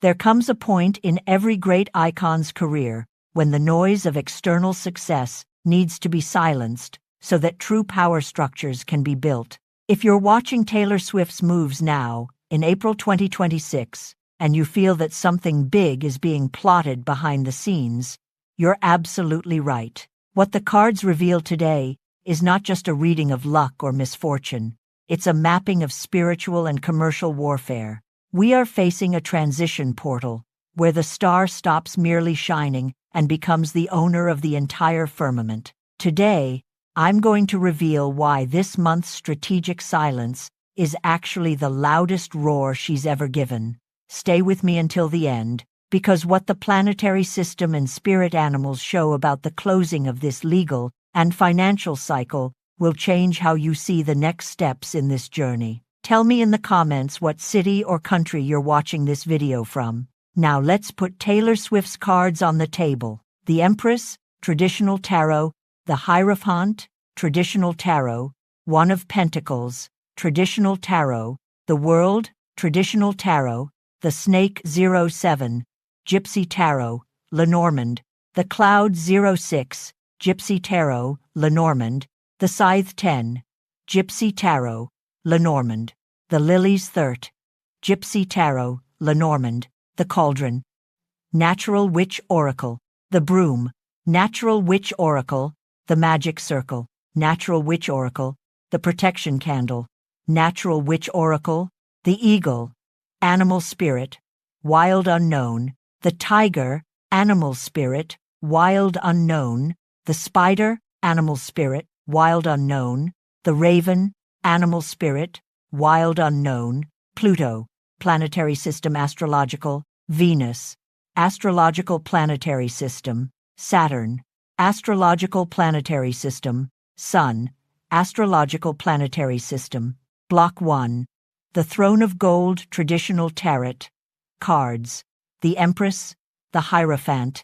There comes a point in every great icon's career when the noise of external success needs to be silenced so that true power structures can be built. If you're watching Taylor Swift's moves now, in April 2026, and you feel that something big is being plotted behind the scenes, you're absolutely right. What the cards reveal today is not just a reading of luck or misfortune. It's a mapping of spiritual and commercial warfare. We are facing a transition portal where the star stops merely shining and becomes the owner of the entire firmament. Today, I'm going to reveal why this month's strategic silence is actually the loudest roar she's ever given. Stay with me until the end, because what the planetary system and spirit animals show about the closing of this legal and financial cycle will change how you see the next steps in this journey. Tell me in the comments what city or country you're watching this video from. Now let's put Taylor Swift's cards on the table. The Empress, traditional tarot; the Hierophant, traditional tarot; One of Pentacles, traditional tarot; the World, traditional tarot; the Snake 07, Gypsy Tarot, Lenormand; the Cloud 06, Gypsy Tarot, Lenormand; the Scythe 10, Gypsy Tarot, Lenormand; the Lilies 30, Gypsy Tarot, Lenormand; the Cauldron, Natural Witch Oracle; the Broom, Natural Witch Oracle; the Magic Circle, Natural Witch Oracle; the Protection Candle, Natural Witch Oracle; the Eagle, Animal Spirit, Wild Unknown; the Tiger, Animal Spirit, Wild Unknown; the Spider, Animal Spirit, Wild Unknown; the Raven, Animal Spirit, Wild Unknown; Pluto, Planetary System Astrological; Venus, Astrological Planetary System; Saturn, Astrological Planetary System; Sun, Astrological Planetary System. Block 1. The Throne of Gold Traditional Tarot. Cards: the Empress, the Hierophant,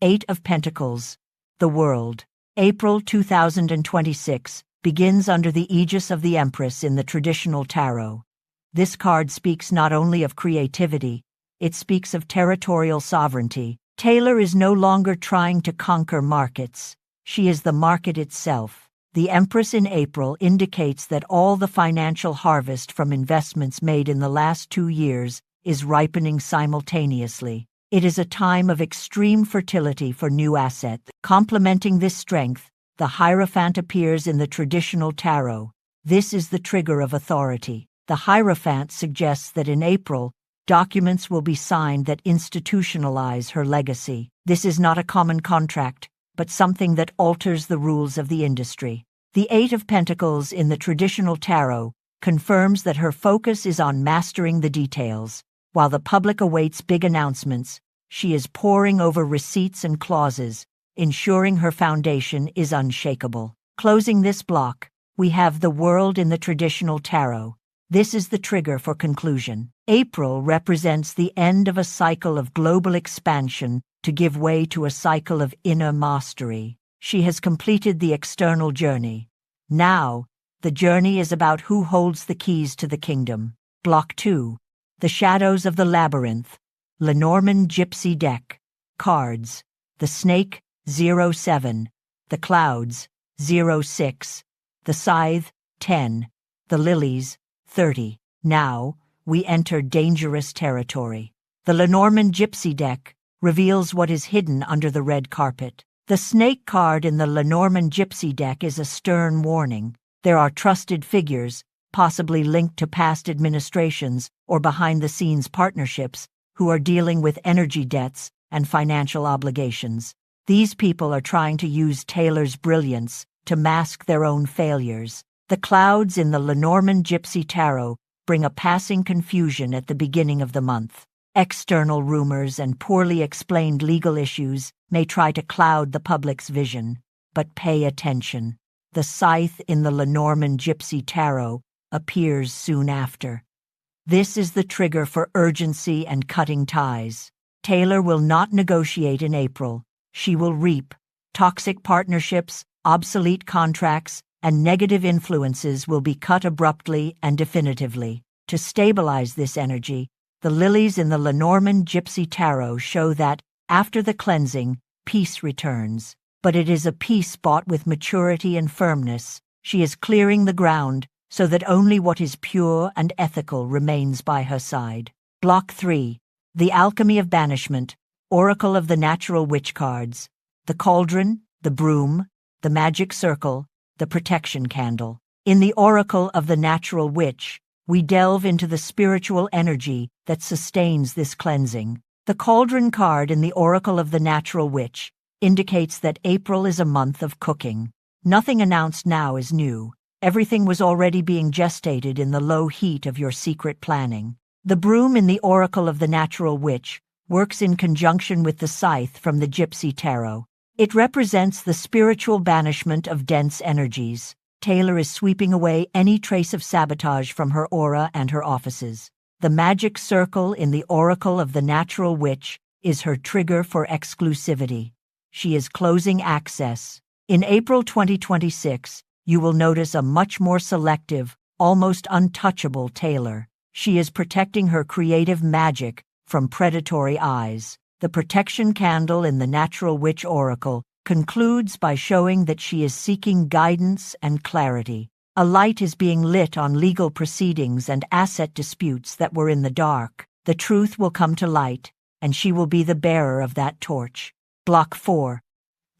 8 of Pentacles, the World. April 2026 begins under the aegis of the Empress in the traditional tarot. This card speaks not only of creativity, it speaks of territorial sovereignty. Taylor is no longer trying to conquer markets. She is the market itself. The Empress in April indicates that all the financial harvest from investments made in the last 2 years is ripening simultaneously. It is a time of extreme fertility for new assets. Complementing this strength, the Hierophant appears in the traditional tarot. This is the trigger of authority. The Hierophant suggests that in April, documents will be signed that institutionalize her legacy. This is not a common contract, but something that alters the rules of the industry. The 8 of Pentacles in the traditional tarot confirms that her focus is on mastering the details. While the public awaits big announcements, she is poring over receipts and clauses, ensuring her foundation is unshakable. Closing this block, we have the World in the traditional tarot. This is the trigger for conclusion. April represents the end of a cycle of global expansion to give way to a cycle of inner mastery. She has completed the external journey. Now, the journey is about who holds the keys to the kingdom. Block 2. The Shadows of the Labyrinth. Lenormand Gypsy Deck. Cards: the Snake 07, the Clouds 06, the Scythe 10, the Lilies 30. Now, we enter dangerous territory. The Lenormand Gypsy Deck reveals what is hidden under the red carpet. The Snake card in the Lenormand Gypsy Deck is a stern warning. There are trusted figures, possibly linked to past administrations or behind-the-scenes partnerships, who are dealing with energy debts and financial obligations. These people are trying to use Taylor's brilliance to mask their own failures. The clouds in the Lenormand Gypsy Tarot bring a passing confusion at the beginning of the month. External rumors and poorly explained legal issues may try to cloud the public's vision, but pay attention. The Scythe in the Lenormand Gypsy Tarot appears soon after. This is the trigger for urgency and cutting ties. Taylor will not negotiate in April. She will reap. Toxic partnerships, obsolete contracts, and negative influences will be cut abruptly and definitively. To stabilize this energy, The lilies in the Lenormand Gypsy Tarot show that, after the cleansing, peace returns. But it is a peace bought with maturity and firmness. She is clearing the ground so that only what is pure and ethical remains by her side. Block 3. The Alchemy of Banishment, Oracle of the Natural Witch cards. The Cauldron, the Broom, the Magic Circle, the Protection Candle. In the Oracle of the Natural Witch, we delve into the spiritual energy that sustains this cleansing. The Cauldron card in the Oracle of the Natural Witch indicates that April is a month of cooking. Nothing announced now is new. Everything was already being gestated in the low heat of your secret planning. The Broom in the Oracle of the Natural Witch works in conjunction with the Scythe from the Gypsy Tarot. It represents the spiritual banishment of dense energies. Taylor is sweeping away any trace of sabotage from her aura and her offices. The Magic Circle in the Oracle of the Natural Witch is her trigger for exclusivity. She is closing access. In April 2026, you will notice a much more selective, almost untouchable Taylor. She is protecting her creative magic from predatory eyes. The Protection Candle in the Natural Witch Oracle concludes by showing that she is seeking guidance and clarity. A light is being lit on legal proceedings and asset disputes that were in the dark. The truth will come to light, and she will be the bearer of that torch. Block 4.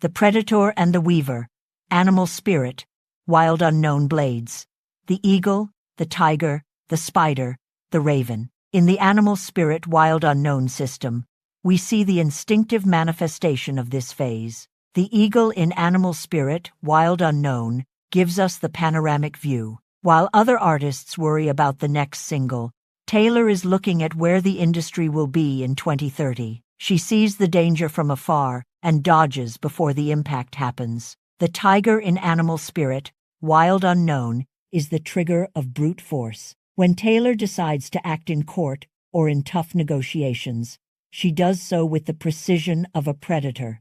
The Predator and the Weaver, Animal Spirit, Wild Unknown Blades. The Eagle, the Tiger, the Spider, the Raven. In the Animal Spirit Wild Unknown system, we see the instinctive manifestation of this phase. The Eagle in Animal Spirit Wild Unknown gives us the panoramic view. While other artists worry about the next single, Taylor is looking at where the industry will be in 2030. She sees the danger from afar and dodges before the impact happens. The Tiger in Animal Spirit, Wild Unknown, is the trigger of brute force. When Taylor decides to act in court or in tough negotiations, she does so with the precision of a predator.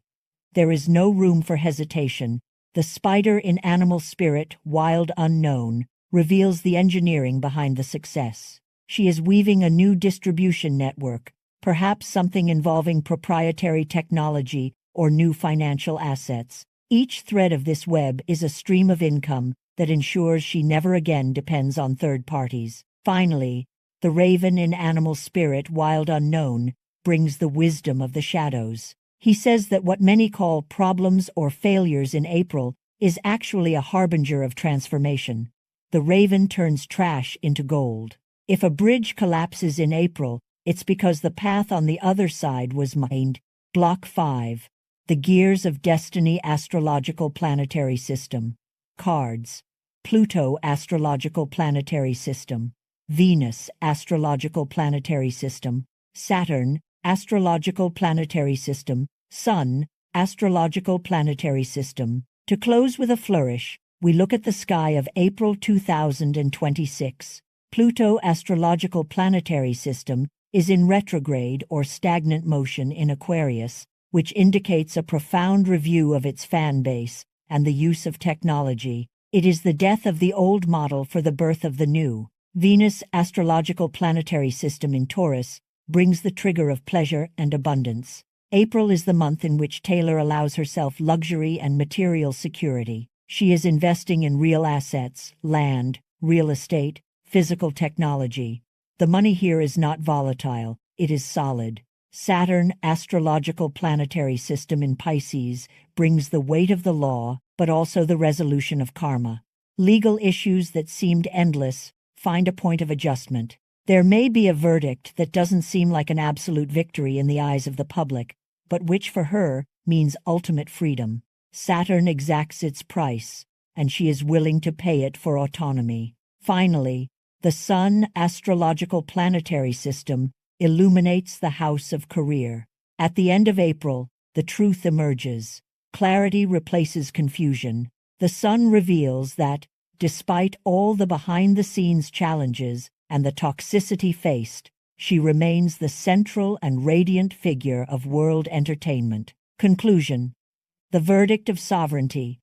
There is no room for hesitation. The Spider in Animal Spirit, Wild Unknown, reveals the engineering behind the success. She is weaving a new distribution network, perhaps something involving proprietary technology or new financial assets. Each thread of this web is a stream of income that ensures she never again depends on third parties. Finally, the Raven in Animal Spirit Wild Unknown brings the wisdom of the shadows. He says that what many call problems or failures in April is actually a harbinger of transformation. The Raven turns trash into gold. If a bridge collapses in April, it's because the path on the other side was mined. Block 5. The Gears of Destiny Astrological Planetary System. Cards. Pluto Astrological Planetary System. Venus Astrological Planetary System. Saturn Astrological Planetary System. Sun Astrological Planetary System. To close with a flourish, we look at the sky of April 2026. Pluto Astrological Planetary System is in retrograde or stagnant motion in Aquarius, which indicates a profound review of its fan base and the use of technology. It is the death of the old model for the birth of the new. Venus Astrological Planetary System in Taurus brings the trigger of pleasure and abundance. April is the month in which Taylor allows herself luxury and material security. She is investing in real assets, land, real estate, physical technology. The money here is not volatile, it is solid. Saturn Astrological Planetary System in Pisces brings the weight of the law, but also the resolution of karma. Legal issues that seemed endless find a point of adjustment. There may be a verdict that doesn't seem like an absolute victory in the eyes of the public, but which for her means ultimate freedom. Saturn exacts its price, and she is willing to pay it for autonomy. Finally, the Sun Astrological Planetary System illuminates the house of career. At the end of April, the truth emerges. Clarity replaces confusion. The Sun reveals that, despite all the behind-the-scenes challenges and the toxicity faced, she remains the central and radiant figure of world entertainment. Conclusion. The verdict of sovereignty,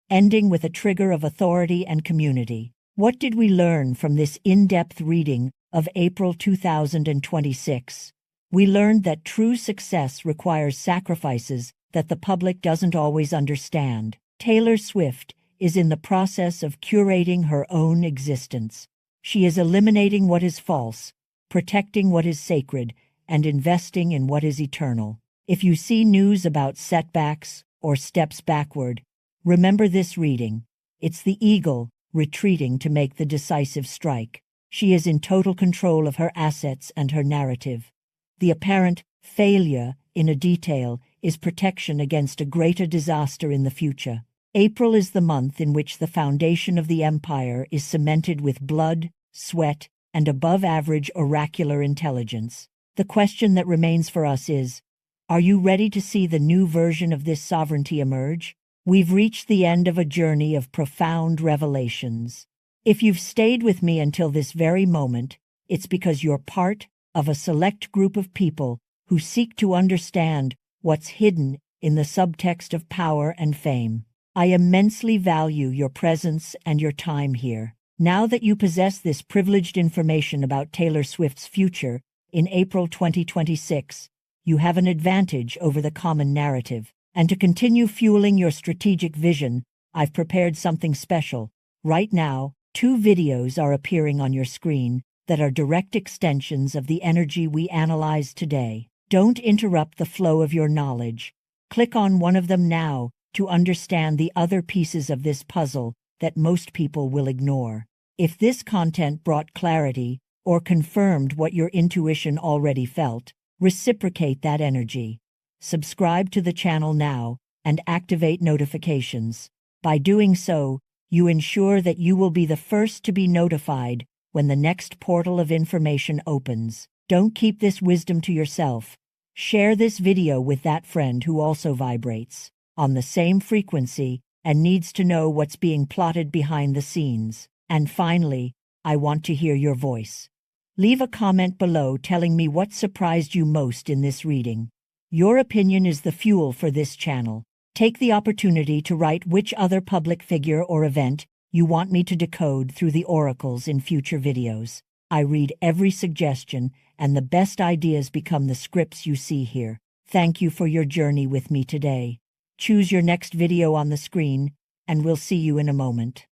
ending with a trigger of authority and community. What did we learn from this in-depth reading of April 2026. We learned that true success requires sacrifices that the public doesn't always understand. Taylor Swift is in the process of curating her own existence. She is eliminating what is false, protecting what is sacred, and investing in what is eternal. If you see news about setbacks or steps backward, remember this reading. It's the eagle retreating to make the decisive strike. She is in total control of her assets and her narrative. The apparent failure in a detail is protection against a greater disaster in the future. April is the month in which the foundation of the empire is cemented with blood, sweat, and above-average oracular intelligence. The question that remains for us is, are you ready to see the new version of this sovereignty emerge? We've reached the end of a journey of profound revelations. If you've stayed with me until this very moment, it's because you're part of a select group of people who seek to understand what's hidden in the subtext of power and fame. I immensely value your presence and your time here. Now that you possess this privileged information about Taylor Swift's future in April 2026, you have an advantage over the common narrative. And to continue fueling your strategic vision, I've prepared something special. Right now, 2 videos are appearing on your screen that are direct extensions of the energy we analyzed today. Don't interrupt the flow of your knowledge. Click on one of them now to understand the other pieces of this puzzle that most people will ignore. If this content brought clarity or confirmed what your intuition already felt, reciprocate that energy. Subscribe to the channel now and activate notifications. By doing so, you ensure that you will be the first to be notified when the next portal of information opens. Don't keep this wisdom to yourself. Share this video with that friend who also vibrates on the same frequency and needs to know what's being plotted behind the scenes. And finally, I want to hear your voice. Leave a comment below telling me what surprised you most in this reading. Your opinion is the fuel for this channel. Take the opportunity to write which other public figure or event you want me to decode through the oracles in future videos. I read every suggestion, and the best ideas become the scripts you see here. Thank you for your journey with me today. Choose your next video on the screen, and we'll see you in a moment.